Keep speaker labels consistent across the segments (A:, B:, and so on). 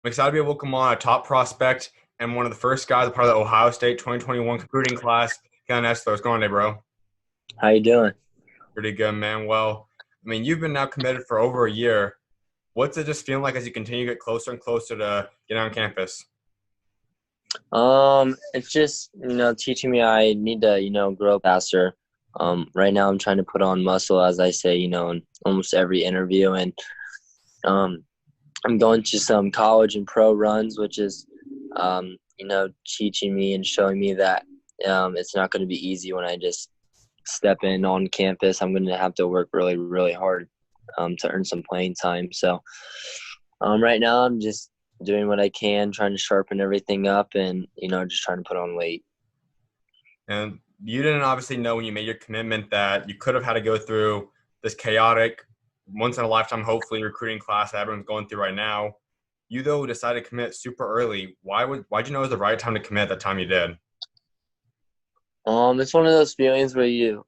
A: I'm excited to be able to welcome on a top prospect and one of the first guys, a part of the Ohio State 2021 recruiting class. Kalen Etzler, what's going on today, bro?
B: How you doing?
A: Pretty good, man. Well, I mean, you've been now committed for over a year. What's it just feeling like as you continue to get closer and closer to get on campus?
B: It's just, teaching me I need to, grow faster. Right now I'm trying to put on muscle, as I say, in almost every interview. And um, I'm going to some college and pro runs, which is, teaching me and showing me that it's not going to be easy when I just step in on campus. I'm going to have to work really, really hard to earn some playing time. So right now I'm just doing what I can, trying to sharpen everything up and, just trying to put on weight.
A: And you didn't obviously know when you made your commitment that you could have had to go through this chaotic, once in a lifetime, hopefully, recruiting class that everyone's going through right now. You though decided to commit super early. Why'd you know it was the right time to commit at the time you did?
B: It's one of those feelings where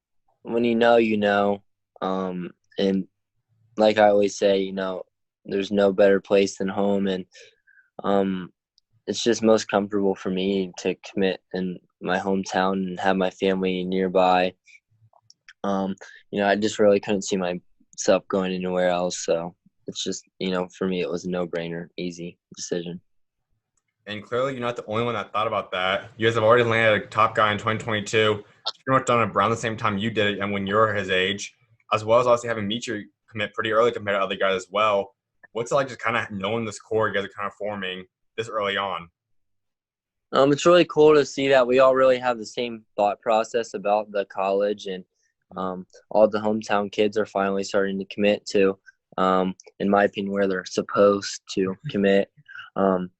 B: when you know, and like I always say, there's no better place than home. And um, it's just most comfortable for me to commit in my hometown and have my family nearby. Um, I just really couldn't see myself going anywhere else. So it's just, for me, it was a no-brainer, easy decision.
A: And clearly, you're not the only one that thought about that. You guys have already landed a top guy in 2022. It's pretty much done around the same time you did it and when you're his age, as well as obviously having Meacher commit pretty early compared to other guys as well. What's it like just kind of knowing this core you guys are kind of forming this early on?
B: It's really cool to see that we all really have the same thought process about the college, and all the hometown kids are finally starting to commit to, in my opinion, where they're supposed to commit. Um,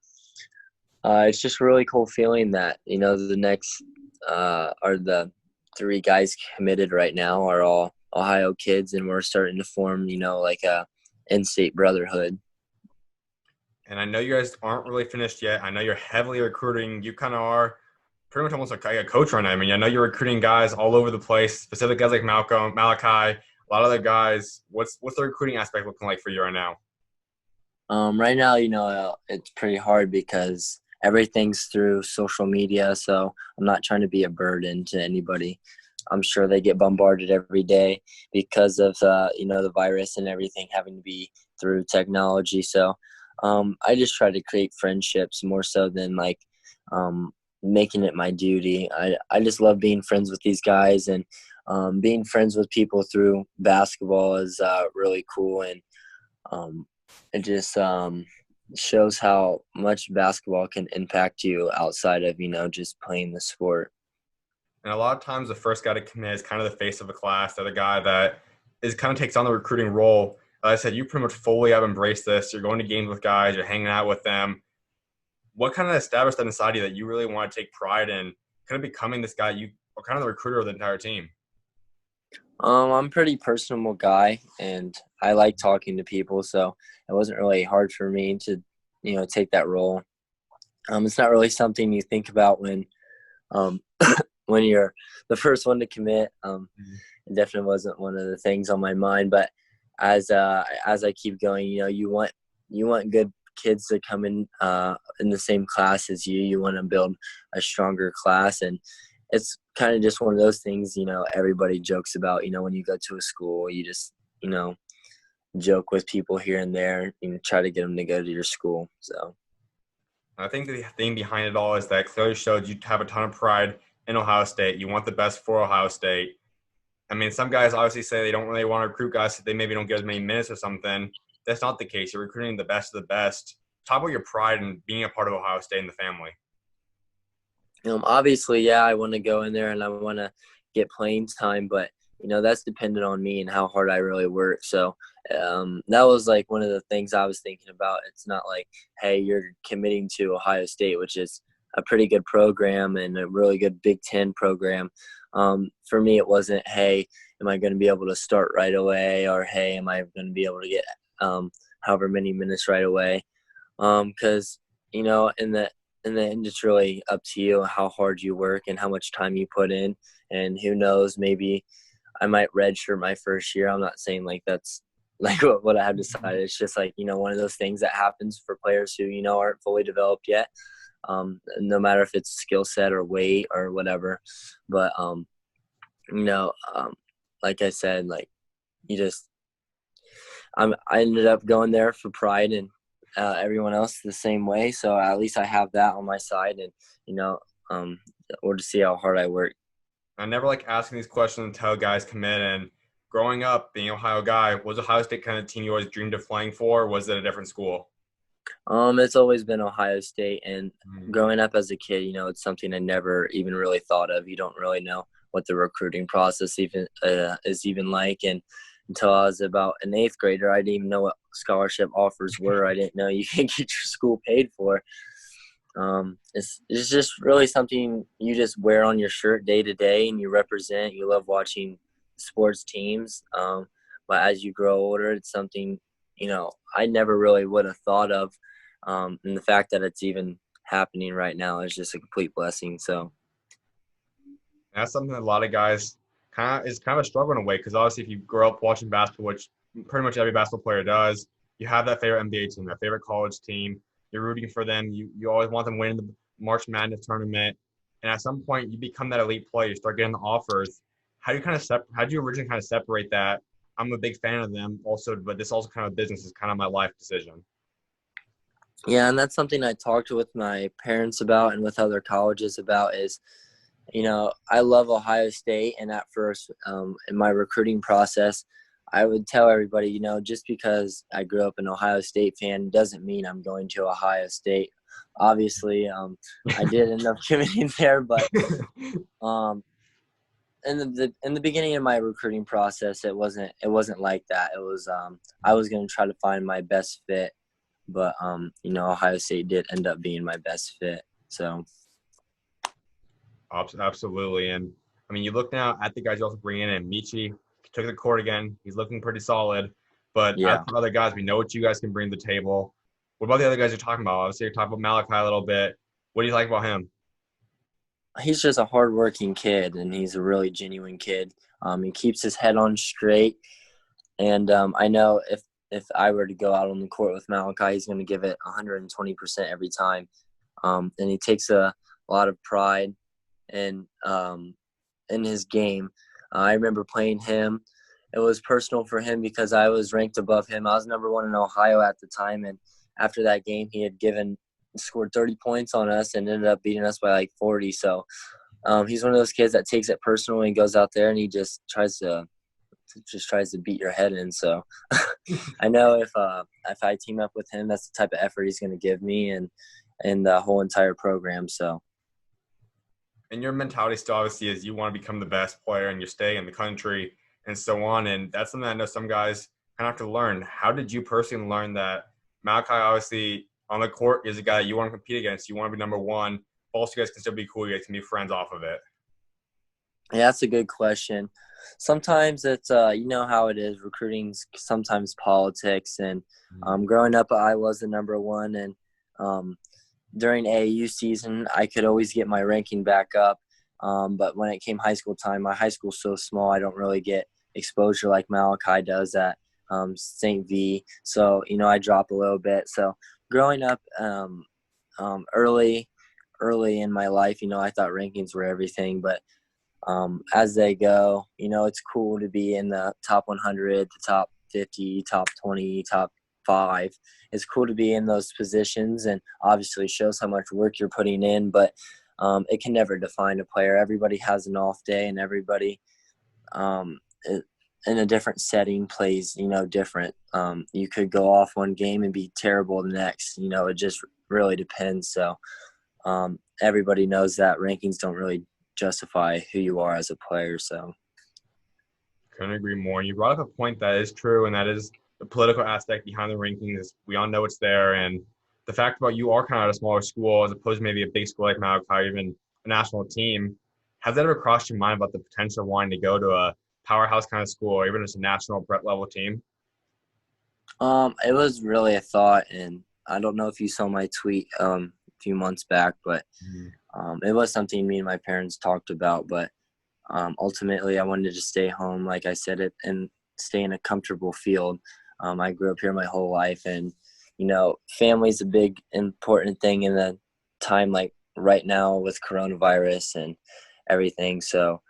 B: it's just a really cool feeling that, the next are the three guys committed right now are all Ohio kids, and we're starting to form, like a in-state brotherhood.
A: And I know you guys aren't really finished yet. I know you're heavily recruiting. You kind of are pretty much almost like a coach right now. I mean, I know you're recruiting guys all over the place, specific guys like Malcolm, Malachi, a lot of other guys. What's the recruiting aspect looking like for you right now?
B: Right now, it's pretty hard because everything's through social media. So I'm not trying to be a burden to anybody. I'm sure they get bombarded every day because of the virus and everything having to be through technology. So I just try to create friendships more so than like um, making it my duty. I just love being friends with these guys, and being friends with people through basketball is really cool. And um, it just shows how much basketball can impact you outside of, just playing the sport.
A: And a lot of times, the first guy to commit is kind of the face of the class. They're the guy that is kind of takes on the recruiting role. Like I said, you pretty much fully have embraced this. You're going to games with guys. You're hanging out with them. What kind of established that inside you that you really want to take pride in, kind of becoming this guy you are kind of the recruiter of the entire team?
B: I'm a pretty personable guy, and I like talking to people, so it wasn't really hard for me to, take that role. It's not really something you think about um, when you're the first one to commit. It definitely wasn't one of the things on my mind. But as I keep going, you want good kids to come in the same class as you. You want to build a stronger class, and it's kind of just one of those things. Everybody jokes about. When you go to a school, you just joke with people here and there and try to get them to go to your school. So.
A: I think the thing behind it all is that clearly showed you have a ton of pride in Ohio State. You want the best for Ohio State. I mean, some guys obviously say they don't really want to recruit guys so they maybe don't get as many minutes or something. That's not the case. You're recruiting the best of the best. Talk about your pride in being a part of Ohio State and the family.
B: Obviously, yeah, I want to go in there and I want to get playing time, but that's dependent on me and how hard I really work. So that was like one of the things I was thinking about. It's not like, hey, you're committing to Ohio State, which is a pretty good program and a really good Big Ten program. For me, it wasn't, hey, am I going to be able to start right away, or hey, am I going to be able to get however many minutes right away? Because in the end, it's really up to you how hard you work and how much time you put in. And who knows, maybe I might redshirt my first year. I'm not saying like that's like what I have decided. It's just like, one of those things that happens for players who, aren't fully developed yet. No matter if it's skill set or weight or whatever. But, you know, um, like I said, like you just, I ended up going there for pride and everyone else the same way. So at least I have that on my side and, you know, or to see how hard I work.
A: I never like asking these questions until guys commit. And growing up, being an Ohio guy, was Ohio State kind of team you always dreamed of playing for? Or was it a different school?
B: It's always been Ohio State, and
A: Mm.
B: growing up as a kid, it's something I never even really thought of. You don't really know what the recruiting process even is even like, and until I was about an eighth grader, I didn't even know what scholarship offers were. I didn't know you can get your school paid for. It's just really something you just wear on your shirt day to day, and you represent. You love watching sports teams, but as you grow older, it's something I never really would have thought of, and the fact that it's even happening right now is just a complete blessing. So
A: That's something that a lot of guys kind of a struggle in a way because obviously if you grow up watching basketball, which pretty much every basketball player does, you have that favorite NBA team, that favorite college team. You're rooting for them. You always want them winning the March Madness tournament, and at some point you become that elite player. You start getting the offers. How do you originally kind of separate that? I'm a big fan of them, also, but this also kind of business is kind of my life decision.
B: yeah, and that's something I talked with my parents about and with other colleges about is I love Ohio State, and at first, in my recruiting process, I would tell everybody, just because I grew up an Ohio State fan doesn't mean I'm going to Ohio State. Obviously, I did end up committing there, but um, in the beginning of my recruiting process, it wasn't like that. It was I was going to try to find my best fit, but Ohio State did end up being my best fit. So
A: Absolutely. And I mean, you look now at the guys you also bring in, and Michi took the court again. He's looking pretty solid. But as
B: yeah.
A: for other guys, we know what you guys can bring to the table. What about the other guys you're talking about? Obviously, you're talking about Malachi a little bit. What do you like about him?
B: He's just a hardworking kid, and he's a really genuine kid. He keeps his head on straight, and I know if I were to go out on the court with Malachi, he's going to give it 120% every time. And he takes a lot of pride in his game. I remember playing him. It was personal for him because I was ranked above him. I was number one in Ohio at the time, and after that game, he had scored 30 points on us and ended up beating us by like 40. So he's one of those kids that takes it personally and goes out there and he just tries to beat your head in. So I know if I team up with him, that's the type of effort he's going to give me and the whole entire program. So
A: And your mentality still obviously is you want to become the best player and you're staying in the country and so on. And that's something I know some guys kind of have to learn. How did you personally learn that Malachi obviously on the court is a guy you want to compete against, you want to be number one, but also you guys can still be cool, you guys can be friends off of it?
B: yeah, that's a good question. Sometimes it's you know how it is. Recruiting's sometimes politics, and growing up, I was the number one, and um, during AAU season, I could always get my ranking back up. But when it came high school time, my high school's so small, I don't really get exposure like Malachi does at St. V. So I drop a little bit. So growing up early in my life, I thought rankings were everything, but as they go. It's cool to be in the top 100, the top 50, top 20, top 5. It's cool to be in those positions and obviously shows how much work you're putting in, but it can never define a player. Everybody has an off day and everybody um, in a different setting plays, different. You could go off one game and be terrible the next. It just really depends. So everybody knows that rankings don't really justify who you are as a player. So
A: Couldn't agree more. And you brought up a point that is true, and that is the political aspect behind the rankings. We all know it's there. And the fact about you are kind of at a smaller school as opposed to maybe a big school like Malachi, even a national team, has that ever crossed your mind about the potential of wanting to go to a powerhouse kind of school or even just a national Brett level team?
B: it was really a thought, and I don't know if you saw my tweet a few months back, but it was something me and my parents talked about. But ultimately, I wanted to stay home, like I said, and stay in a comfortable field. I grew up here my whole life, and family's a big important thing in the time like right now with coronavirus and everything. So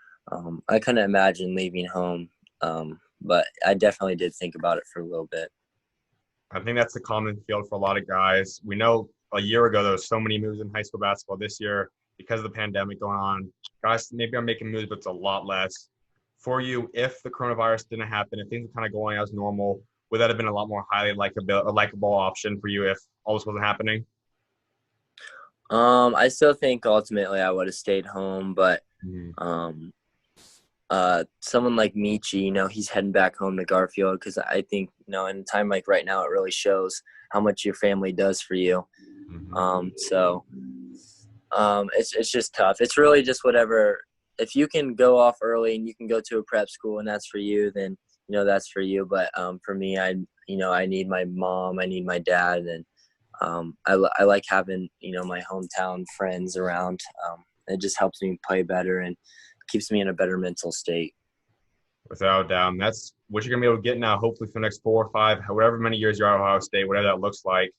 B: I couldn't imagine leaving home, but I definitely did think about it for a little bit.
A: I think that's the common field for a lot of guys. We know a year ago there was so many moves in high school basketball. This year, because of the pandemic going on, guys maybe are making moves, but it's a lot less. For you, if the coronavirus didn't happen, if things were kind of going as normal, would that have been a lot more highly likable option for you if all this wasn't happening?
B: I still think ultimately I would have stayed home, but
A: Mhm.
B: um, someone like Michi, he's heading back home to Garfield because I think, in a time like right now, it really shows how much your family does for you.
A: Mhm.
B: It's just tough. It's really just whatever. If you can go off early and you can go to a prep school and that's for you, then that's for you. But for me, I need my mom, I need my dad, and I like having my hometown friends around. It just helps me play better and keeps me in a better mental state.
A: Without a doubt. And that's what you're gonna be able to get now, hopefully for the next 4 or 5, however many years you're at Ohio State, whatever that looks like.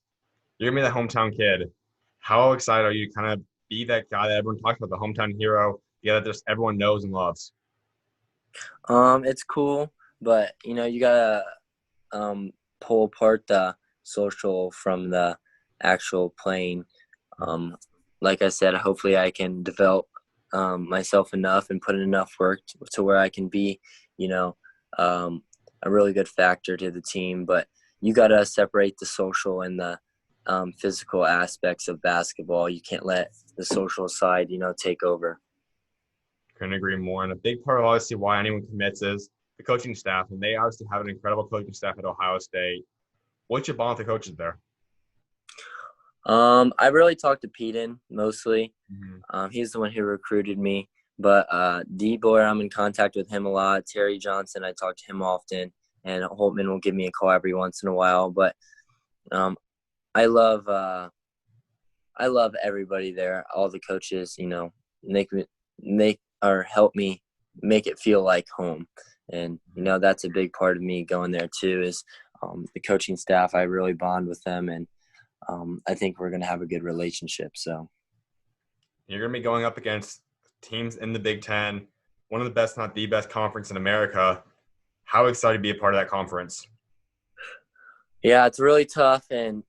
A: You're gonna be that hometown kid. How excited are you to kind of be that guy that everyone talks about, the hometown hero, yeah, that just everyone knows and loves?
B: It's cool, but you gotta pull apart the social from the actual playing. Um, like I said, hopefully I can develop myself enough and put in enough work to where I can be, you know, um, a really good factor to the team. But you gotta separate the social and the physical aspects of basketball. You can't let the social side, take over.
A: Couldn't agree more. And a big part of obviously why anyone commits is the coaching staff. And they obviously have an incredible coaching staff at Ohio State. What's your bond with the coaches there?
B: I really talked to Peden mostly.
A: Mhm.
B: He's the one who recruited me. But D Boy, I'm in contact with him a lot. Terry Johnson, I talk to him often, and Holtman will give me a call every once in a while. But um, I love I love everybody there. All the coaches, make or help me make it feel like home, and that's a big part of me going there too. Is the coaching staff. I really bond with them, and I think we're gonna have a good relationship. So.
A: You're going to be going up against teams in the Big Ten, one of the best, not the best conference in America. How excited to be a part of that conference?
B: Yeah, it's really tough, and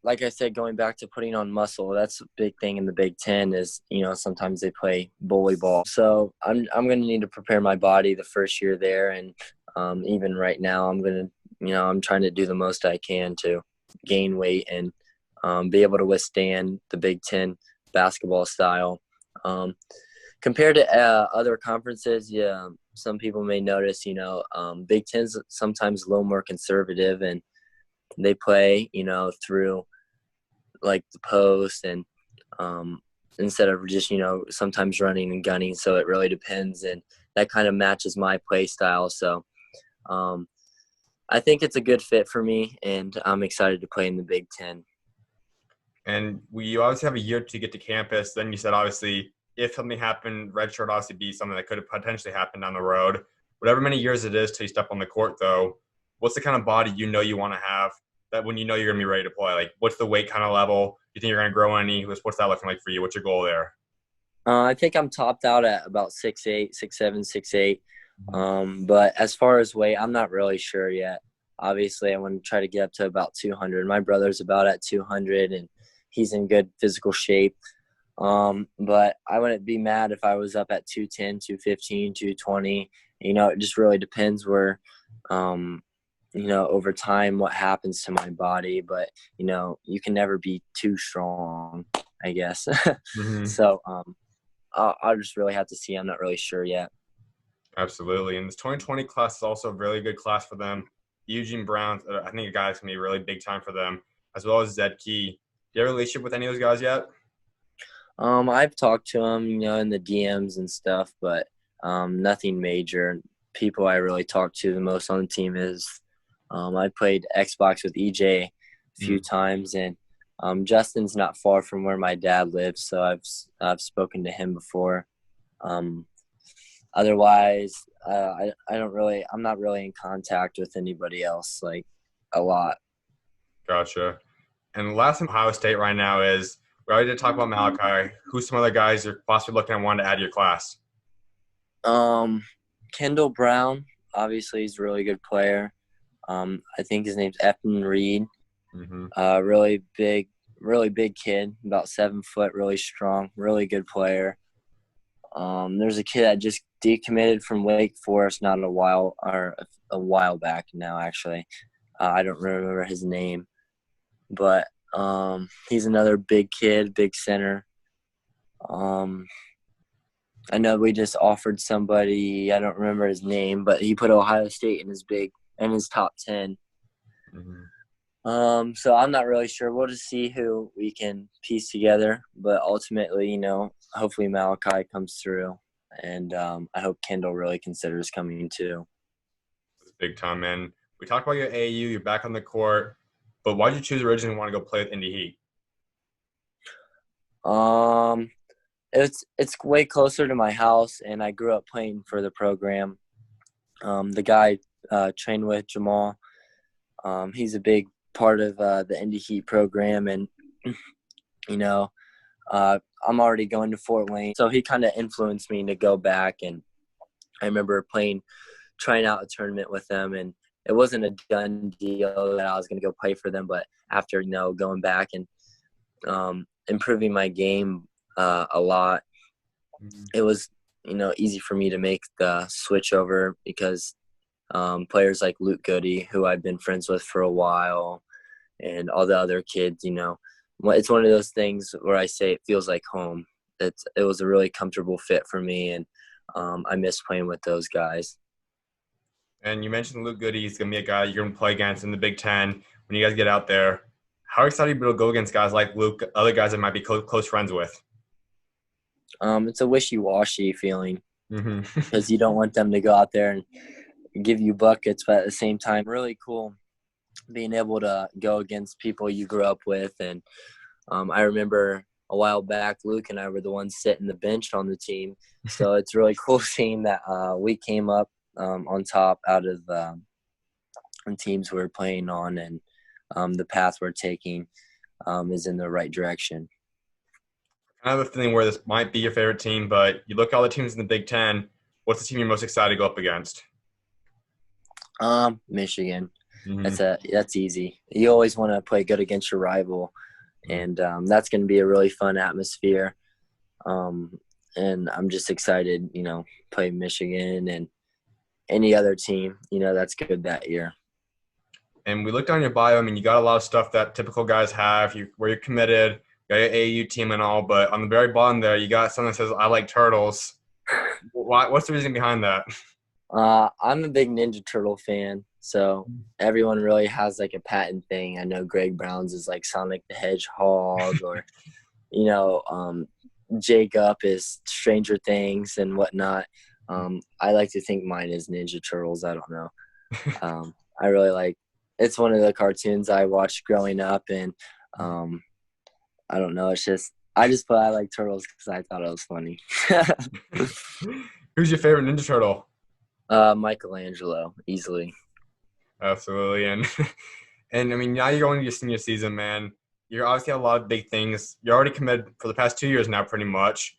B: like I said, going back to putting on muscle, that's a big thing in the Big Ten. Is sometimes they play bully ball, so I'm going to need to prepare my body the first year there, and even right now, I'm trying to do the most I can to gain weight and be able to withstand the Big Ten basketball style. Um, Compared to other conferences, yeah, some people may notice, Big Ten's sometimes a little more conservative, and they play, through like the post and um, instead of just sometimes running and gunning. So it really depends, and that kind of matches my play style. So um, I think it's a good fit for me, and I'm excited to play in the Big Ten.
A: And we obviously have a year to get to campus. Then you said, obviously, if something happened, redshirt obviously be something that could have potentially happened down the road. Whatever many years it is till you step on the court, though, what's the kind of body you want to have that when you're going to be ready to play? Like, what's the weight kind of level? Do you think you're going to grow any? What's that looking like for you? What's your goal there?
B: I think I'm topped out at about 6'8", 6'7", 6'8". But as far as weight, I'm not really sure yet. Obviously, I want to try to get up to about 200. My brother's about at 200, and he's in good physical shape. But I wouldn't be mad if I was up at 210, 215, 220. It just really depends where, over time what happens to my body. But, you can never be too strong, I guess.
A: Mm-hmm.
B: So I'll just really have to see. I'm not really sure yet.
A: Absolutely. And this 2020 class is also a really good class for them. Eugene Brown, I think a guy's going to be really big time for them, as well as Zed Key. Do you have a relationship with any of those guys yet?
B: I've talked to him, in the DMs and stuff, but nothing major. People I really talk to the most on the team is I played Xbox with EJ a few
A: Mm.
B: times, and Justin's not far from where my dad lives, so I've spoken to him before. Um, Otherwise, I'm not really in contact with anybody else. Like, a lot.
A: Gotcha. And the last thing Ohio State right now is we already did talk about Malachi. Who's some other guys you're possibly looking at wanting to add to your class?
B: Um, Kendall Brown, obviously, he's a really good player. I think his name's Evan Reed.
A: Mm-hmm.
B: Really big kid, about 7 foot, really strong, really good player. There's a kid that just decommitted from Wake Forest not a while back now, actually. I don't remember his name, but he's another big kid, big center. Um, I know we just offered somebody, I don't remember his name, but he put Ohio State in his top 10.
A: Mm-hmm.
B: So I'm not really sure. We'll just see who we can piece together. But ultimately, hopefully Malachi comes through. And I hope Kendall really considers coming too.
A: It's big time, man. We talked about your AAU, you're back on the court, but why did you choose originally want to go play with Indy Heat?
B: Um, it's way closer to my house, and I grew up playing for the program. The guy trained with Jamal. He's a big part of the Indy Heat program, and you know, I'm already going to Fort Wayne, so he kind of influenced me to go back. And I remember trying out a tournament with them, and it wasn't a done deal that I was going to go play for them. But after going back and improving my game a lot,
A: Mm-hmm.
B: it was easy for me to make the switch over because players like Luke Goody, who I've been friends with for a while, and all the other kids, it's one of those things where I say it feels like home. It was a really comfortable fit for me, and I miss playing with those guys.
A: And you mentioned Luke Goody. He's going to be a guy you're going to play against in the Big Ten when you guys get out there. How excited are you to go against guys like Luke, other guys that might be close friends with?
B: It's a wishy-washy feeling
A: Mm-hmm.
B: because you don't want them to go out there and give you buckets, but at the same time, really cool being able to go against people you grew up with. And I remember a while back, Luke and I were the ones sitting the bench on the team. So it's really cool seeing that we came up on top out of the teams we're playing on, and the path we're taking is in the right direction.
A: Kind of a thing where this might be your favorite team, but you look at all the teams in the Big Ten. What's the team you're most excited to go up against?
B: Michigan.
A: Mm-hmm.
B: That's easy. You always want to play good against your rival, and that's going to be a really fun atmosphere. And I'm just excited, play Michigan and any other team, that's good that year.
A: And we looked on your bio. I mean, you got a lot of stuff that typical guys have. Where you're committed, you got your AAU team and all, but on the very bottom there, you got something that says "I like turtles." What's the reason behind that?
B: I'm a big Ninja Turtle fan, so everyone really has like a patent thing. I know Greg Brown's is like Sonic the Hedgehog, or you know, um, Jacob is Stranger Things and whatnot. I like to think mine is Ninja Turtles. I don't know. I really like. It's one of the cartoons I watched growing up, and um, I don't know. It's just I just put I like turtles because I thought it was funny.
A: Who's your favorite Ninja Turtle?
B: Michelangelo, easily.
A: Absolutely, and and I mean now you're going to your senior season, man. You're obviously have a lot of big things. You're already committed for the past 2 years now, pretty much.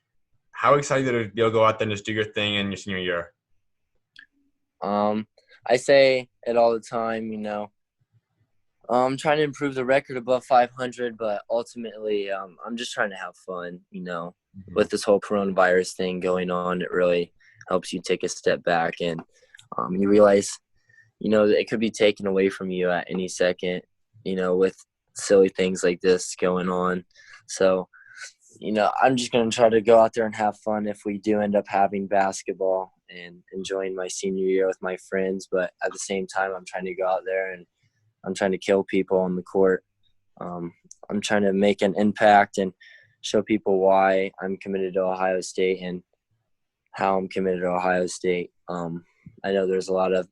A: How excited are you to be able to go out there and just do your thing in your senior year?
B: Um, I say it all the time. I'm trying to improve the record above 500, but ultimately, I'm just trying to have fun.
A: Mm-hmm.
B: With this whole coronavirus thing going on, it really helps you take a step back and you realize, that it could be taken away from you at any second. With silly things like this going on. So, I'm just going to try to go out there and have fun if we do end up having basketball and enjoying my senior year with my friends. But at the same time, I'm trying to go out there and I'm trying to kill people on the court. I'm trying to make an impact and show people why I'm committed to Ohio State and how I'm committed to Ohio State. I know there's a lot of,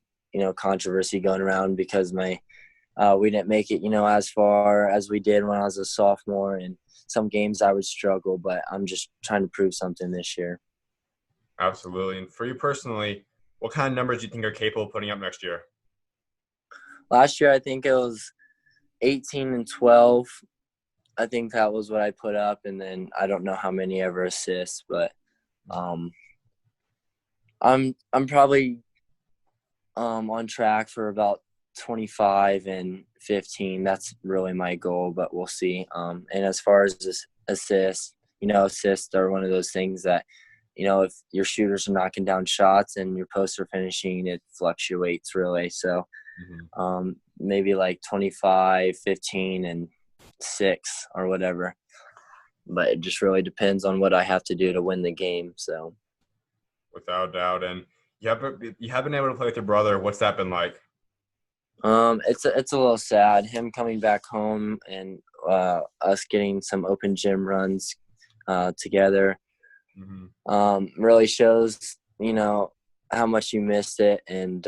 B: controversy going around because we didn't make it, as far as we did when I was a sophomore, and some games I would struggle, but I'm just trying to prove something this year.
A: Absolutely. And for you personally, what kind of numbers do you think are capable of putting up next year?
B: Last year I think it was 18 and 12. I think that was what I put up, and then I don't know how many ever assists, but um, I'm probably on track for about 25 and 15. That's really my goal, but we'll see. And as far as this assists, assists are one of those things that, if your shooters are knocking down shots and your posts are finishing, it fluctuates really. So
A: Mm-hmm.
B: maybe like 25, 15, and 6 or whatever. But it just really depends on what I have to do to win the game. So
A: Without doubt. And you have been able to play with your brother. What's that been like?
B: it's a little sad him coming back home and us getting some open gym runs together.
A: Mm-hmm.
B: Really shows how much you missed it, and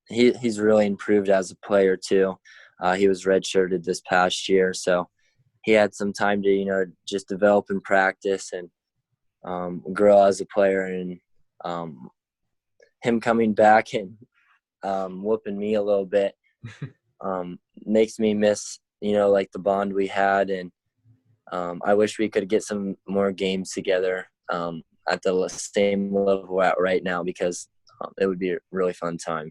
B: he's really improved as a player too. He was redshirted this past year, so he had some time to just develop and practice and grow as a player. And him coming back and whooping me a little bit makes me miss like the bond we had. And I wish we could get some more games together at the same level we're at right now, because it would be a really fun time.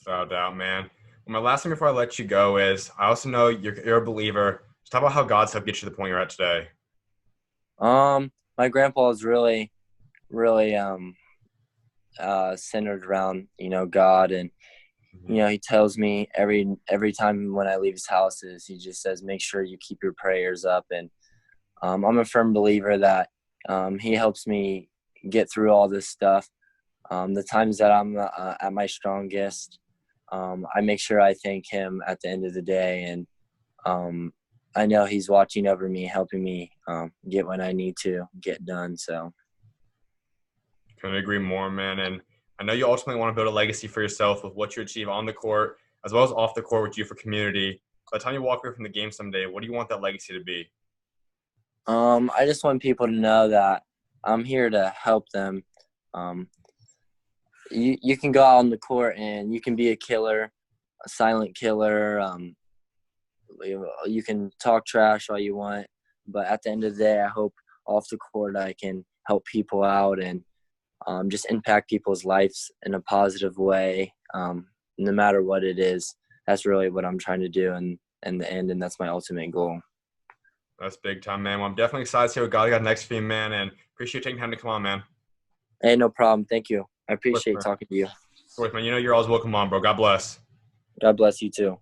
A: Without doubt, man. Well, my last thing before I let you go is I also know you're a believer. Just talk about how God's helped get you to the point you're at today.
B: My grandpa is really, really centered around God, and
A: Mm-hmm.
B: he tells me every time when I leave his houses, he just says, make sure you keep your prayers up. And I'm a firm believer that he helps me get through all this stuff. The times that I'm at my strongest, I make sure I thank him at the end of the day. And I know he's watching over me, helping me get what I need to get done. So
A: Couldn't agree more, man. And I know you ultimately want to build a legacy for yourself with what you achieve on the court, as well as off the court, with you for community. By the time you walk away from the game someday, what do you want that legacy to be?
B: I just want people to know that I'm here to help them. Um, you can go out on the court and you can be a killer, a silent killer. You can talk trash all you want, but at the end of the day, I hope off the court I can help people out and just impact people's lives in a positive way, no matter what it is. That's really what I'm trying to do in the end, and that's my ultimate goal.
A: That's big time, man. Well, I'm definitely excited to see what God got next for you, man. And appreciate you taking time to come on, man. Of
B: Hey, no problem. Thank you. I
A: course,
B: appreciate
A: man.
B: talking to you.
A: Of course, man. You know you're always welcome on, bro. God bless.
B: God bless you too.